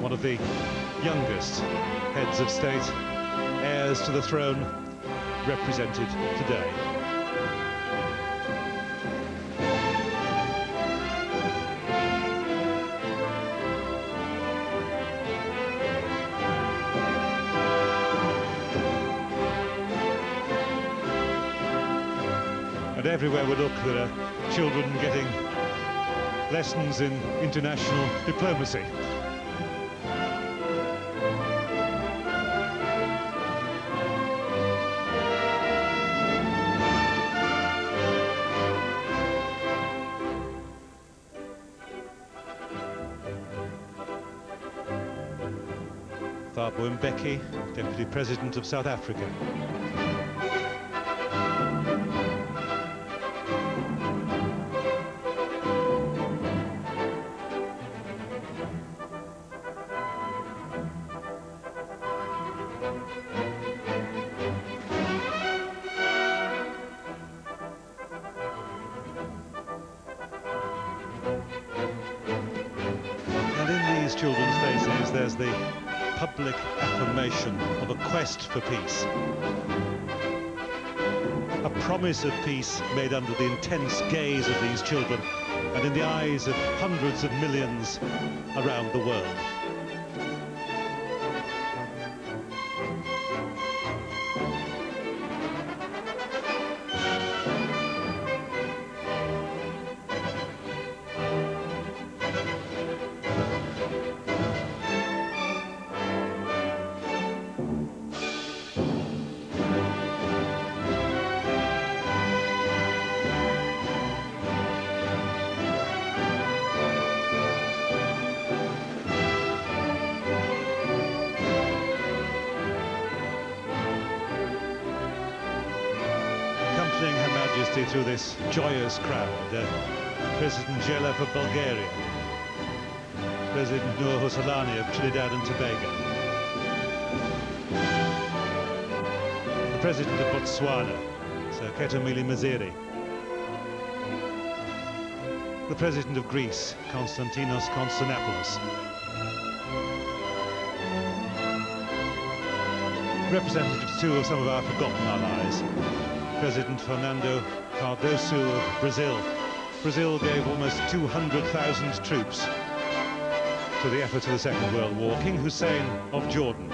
one of the youngest heads of state, heirs to the throne, represented today. And everywhere we look, there are children getting lessons in international diplomacy. Thabo Mbeki, Deputy President of South Africa. And in these children's faces, there's the public affirmation of a quest for peace. A promise of peace made under the intense gaze of these children and in the eyes of hundreds of millions around the world. Accompanying Her Majesty through this joyous crowd, President Jela of Bulgaria, President Nur Hosolani of Trinidad and Tobago, the President of Botswana, Sir Ketumili Maziri, the President of Greece, Konstantinos Konstantinopoulos, representatives too of some of our forgotten allies, President Fernando Cardoso of Brazil. Brazil gave almost 200,000 troops to the efforts of the Second World War. King Hussein of Jordan.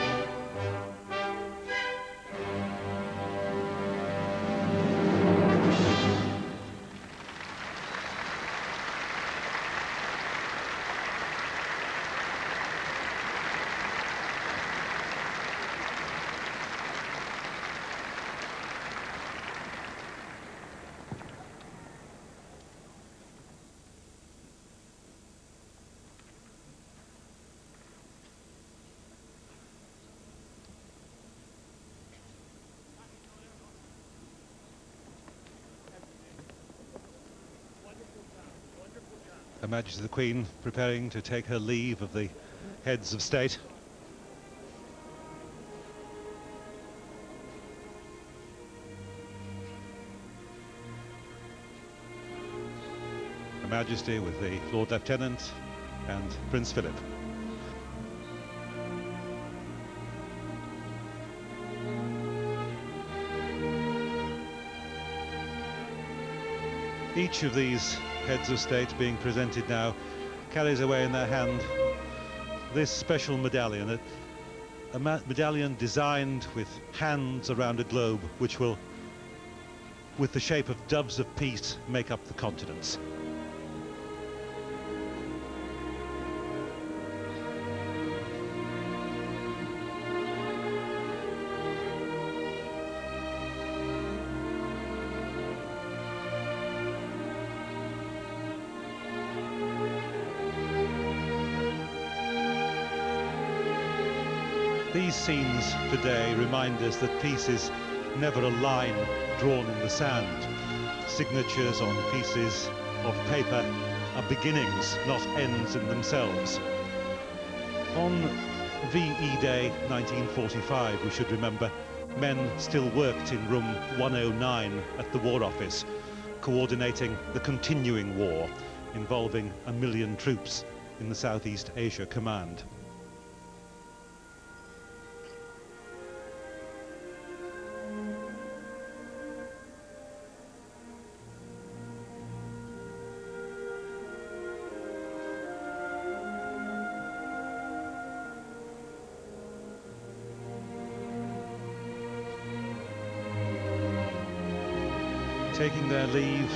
Her Majesty the Queen preparing to take her leave of the heads of state. Her Majesty with the Lord Lieutenant and Prince Philip. Each of these heads of state being presented now carries away in their hand this special medallion, a medallion designed with hands around a globe which will, with the shape of doves of peace, make up the continents. These scenes today remind us that peace is never a line drawn in the sand. Signatures on pieces of paper are beginnings, not ends in themselves. On VE Day 1945, we should remember, men still worked in room 109 at the War Office, coordinating the continuing war involving 1 million troops in the Southeast Asia Command. Taking their leave,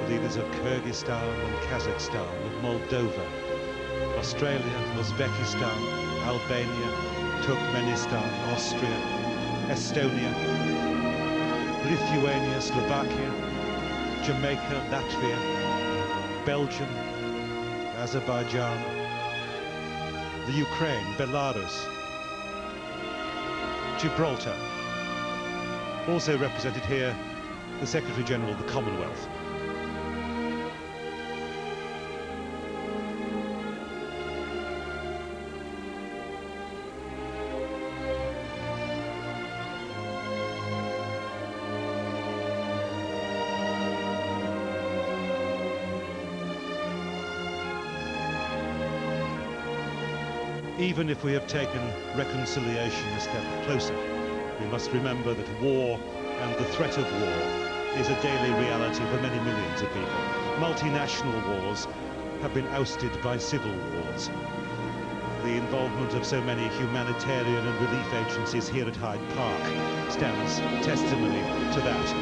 the leaders of Kyrgyzstan and Kazakhstan, of Moldova, Australia, Uzbekistan, Albania, Turkmenistan, Austria, Estonia, Lithuania, Slovakia, Jamaica, Latvia, Belgium, Azerbaijan, the Ukraine, Belarus, Gibraltar. Also represented here, the Secretary-General of the Commonwealth. Even if we have taken reconciliation a step closer, we must remember that war and the threat of war is a daily reality for many millions of people. Multinational wars have been ousted by civil wars. The involvement of so many humanitarian and relief agencies here at Hyde Park stands testimony to that.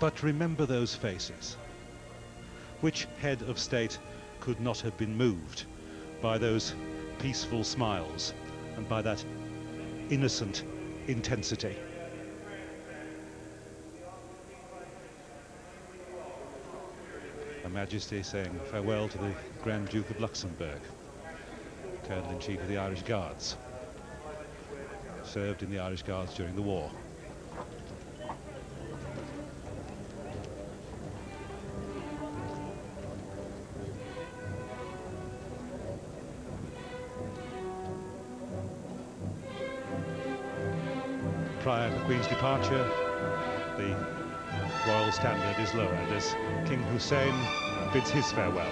But remember those faces. Which head of state could not have been moved by those peaceful smiles and by that innocent intensity? Her Majesty saying farewell to the Grand Duke of Luxembourg, Colonel-in-Chief of the Irish Guards, served in the Irish Guards during the war. Prior to the Queen's departure, the royal standard is lowered as King Hussein bids his farewell.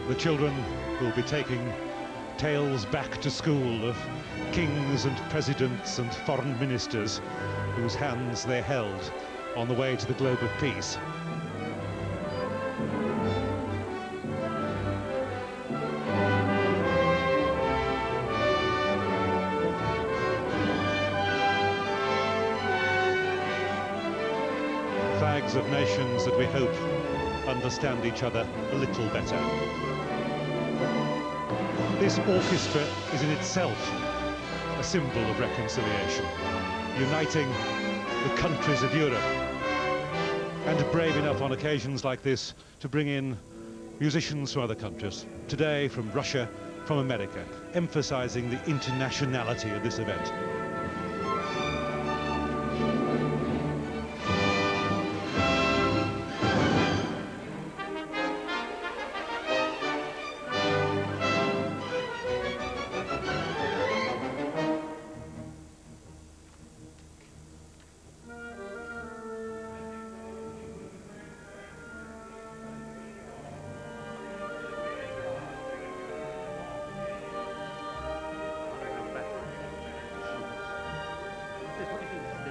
The children will be taking tales back to school of kings and presidents and foreign ministers whose hands they held on the way to the globe of peace. Flags of nations that we hope understand each other a little better. This orchestra is in itself a symbol of reconciliation, uniting the countries of Europe, and brave enough on occasions like this to bring in musicians from other countries, today from Russia, from America, emphasizing the internationality of this event.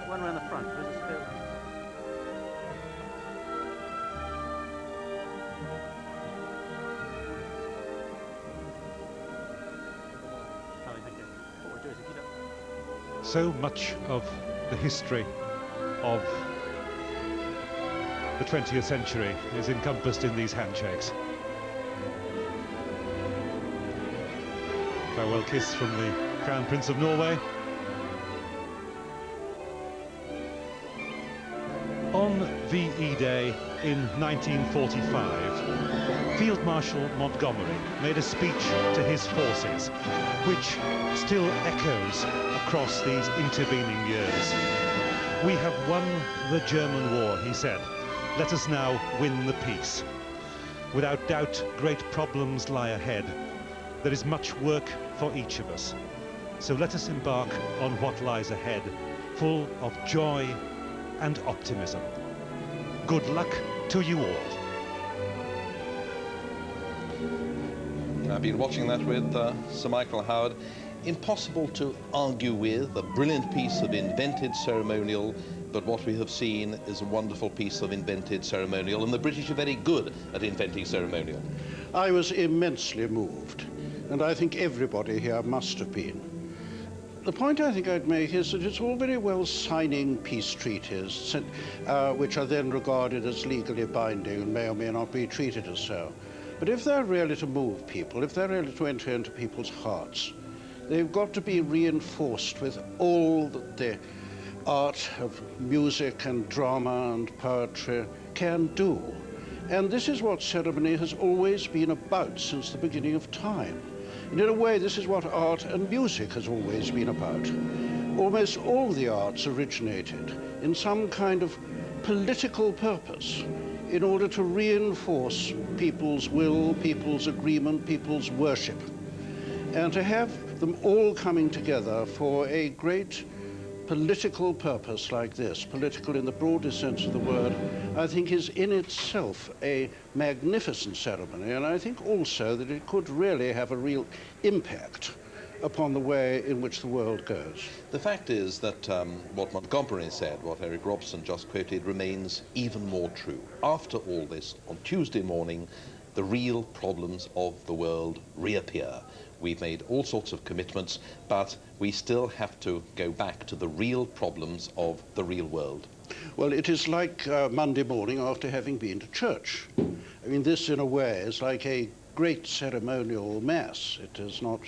One around the front. There's a spare. So much of the history of the 20th century is encompassed in these handshakes. Farewell kiss from the Crown Prince of Norway. On VE Day in 1945, Field Marshal Montgomery made a speech to his forces, which still echoes across these intervening years. "We have won the German war," he said. "Let us now win the peace. Without doubt, great problems lie ahead. There is much work for each of us. So let us embark on what lies ahead, full of joy and optimism. Good luck to you all." I've been watching that with Sir Michael Howard. Impossible to argue with, a brilliant piece of invented ceremonial, but what we have seen is a wonderful piece of invented ceremonial, and the British are very good at inventing ceremonial. I was immensely moved, and I think everybody here must have been. The point I think I'd make is that it's all very well signing peace treaties, which are then regarded as legally binding and may or may not be treated as so. But if they're really to move people, if they're really to enter into people's hearts, they've got to be reinforced with all that the art of music and drama and poetry can do. And this is what ceremony has always been about since the beginning of time. And in a way, this is what art and music has always been about. Almost all the arts originated in some kind of political purpose in order to reinforce people's will, people's agreement, people's worship. And to have them all coming together for a great political purpose like this, political in the broadest sense of the word, I think is in itself a magnificent ceremony, and I think also that it could really have a real impact upon the way in which the world goes. The fact is that what Montgomery said, what Eric Robson just quoted, remains even more true. After all this, on Tuesday morning, the real problems of the world reappear. We've made all sorts of commitments, but we still have to go back to the real problems of the real world. Well, it is like Monday morning after having been to church. I mean, this in a way is like a great ceremonial mass. It has not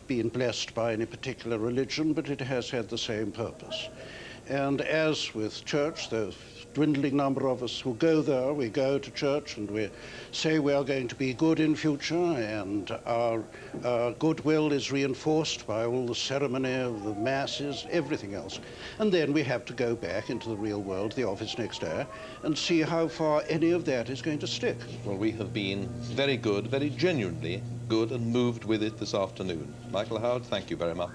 been blessed by any particular religion, but it has had the same purpose. And as with church, the dwindling number of us who go there, we go to church and we say we are going to be good in future, and our goodwill is reinforced by all the ceremony of the masses, everything else. And then we have to go back into the real world, the office next day, and see how far any of that is going to stick. Well, we have been very good, very genuinely good, and moved with it this afternoon. Michael Howard, thank you very much.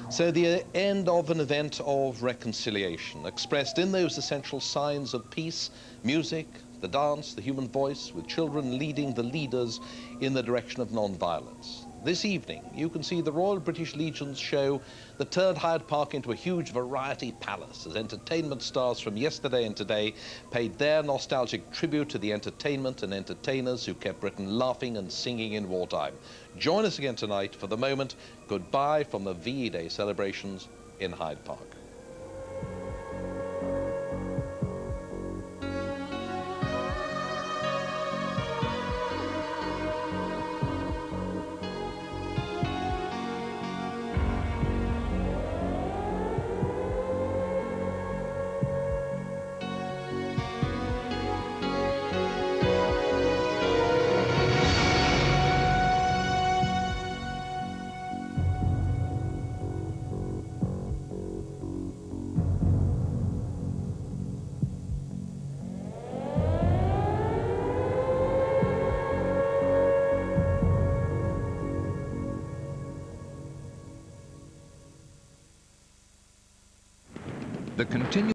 So the end of an event of reconciliation, expressed in those essential signs of peace, music, the dance, the human voice, with children leading the leaders in the direction of non-violence. This evening, you can see the Royal British Legion's show that turned Hyde Park into a huge variety palace as entertainment stars from yesterday and today paid their nostalgic tribute to the entertainment and entertainers who kept Britain laughing and singing in wartime. Join us again tonight. For the moment, goodbye from the VE Day celebrations in Hyde Park. The continued